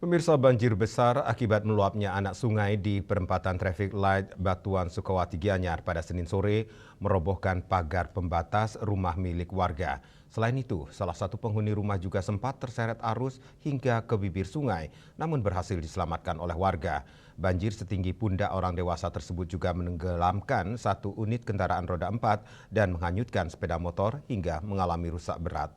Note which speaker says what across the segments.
Speaker 1: Pemirsa, banjir besar akibat meluapnya anak sungai di perempatan traffic light Batuan Sukawati Gianyar pada Senin sore merobohkan pagar pembatas rumah milik warga. Selain itu, salah satu penghuni rumah juga sempat terseret arus hingga ke bibir sungai, namun berhasil diselamatkan oleh warga. Banjir setinggi pundak orang dewasa tersebut juga menenggelamkan satu unit kendaraan roda 4 dan menghanyutkan sepeda motor hingga mengalami rusak berat.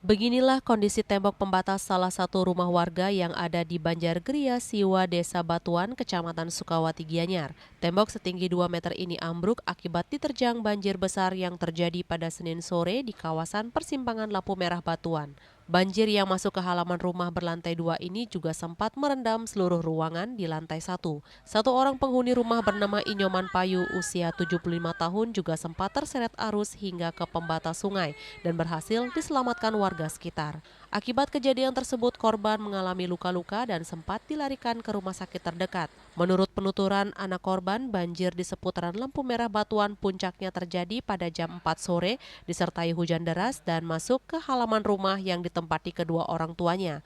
Speaker 2: Beginilah kondisi tembok pembatas salah satu rumah warga yang ada di Banjargeria Siwa, Desa Batuan, Kecamatan Sukawati Gianyar. Tembok setinggi 2 meter ini ambruk akibat diterjang banjir besar yang terjadi pada Senin sore di kawasan persimpangan lampu merah Batuan. Banjir yang masuk ke halaman rumah berlantai 2 ini juga sempat merendam seluruh ruangan di lantai 1. Satu orang penghuni rumah bernama Inyoman Payu usia 75 tahun juga sempat terseret arus hingga ke pembatas sungai dan berhasil diselamatkan warga sekitar. Akibat kejadian tersebut, korban mengalami luka-luka dan sempat dilarikan ke rumah sakit terdekat. Menurut penuturan anak korban, banjir di seputaran lampu merah Batuan puncaknya terjadi pada jam 4 sore disertai hujan deras dan masuk ke halaman rumah yang ditempati kedua orang tuanya.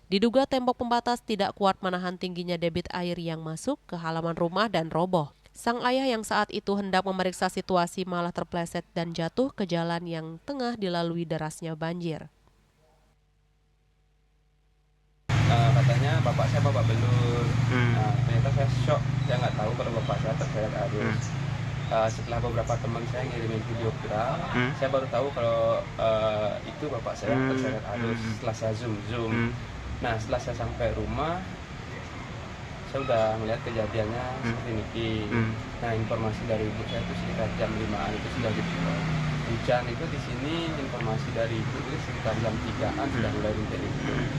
Speaker 2: Diduga tembok pembatas tidak kuat menahan tingginya debit air yang masuk ke halaman rumah dan roboh. Sang ayah yang saat itu hendak memeriksa situasi malah terpleset dan jatuh ke jalan yang tengah dilalui derasnya banjir.
Speaker 3: Katanya bapak saya babak belur. Ternyata saya shock, saya nggak tahu kalau bapak saya terseret arus. Setelah beberapa teman saya ngirimin video viral, saya baru tahu kalau itu bapak saya terseret arus. Setelah saya zoom. Nah, setelah saya sampai rumah, saya udah melihat kejadiannya seperti ini. Nah, informasi dari ibu saya itu sekitar jam 5-an itu sudah gitu. Hujan itu di sini, informasi dari ibu itu sekitar jam 3-an sudah mulai rintik-rintik.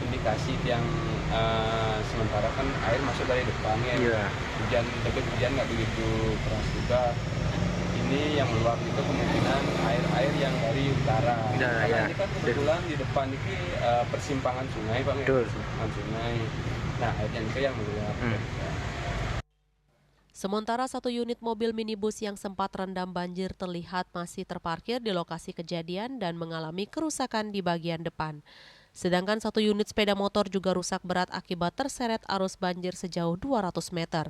Speaker 3: Indikasi yang sementara kan air masuk dari depan ya. Debit hujan nggak begitu keras juga. Ini yang meluap itu kemungkinan air yang dari utara. Karena ini kan kebetulan di depan ini persimpangan sungai, Pak. Persimpangan sungai. Nah, airnya itu yang meluap.
Speaker 2: Sementara satu unit mobil minibus yang sempat terendam banjir terlihat masih terparkir di lokasi kejadian dan mengalami kerusakan di bagian depan. Sedangkan satu unit sepeda motor juga rusak berat akibat terseret arus banjir sejauh 200 meter.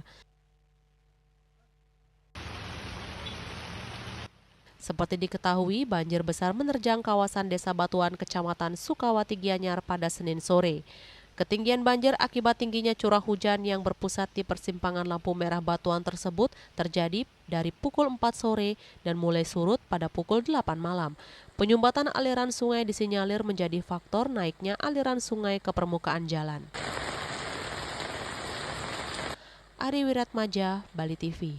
Speaker 2: Seperti diketahui, banjir besar menerjang kawasan Desa Batuan, Kecamatan Sukawati Gianyar pada Senin sore. Ketinggian banjir akibat tingginya curah hujan yang berpusat di persimpangan lampu merah Batuan tersebut terjadi dari pukul 4 sore dan mulai surut pada pukul 8 malam. Penyumbatan aliran sungai disinyalir menjadi faktor naiknya aliran sungai ke permukaan jalan. Ari Wiratmaja, Bali TV.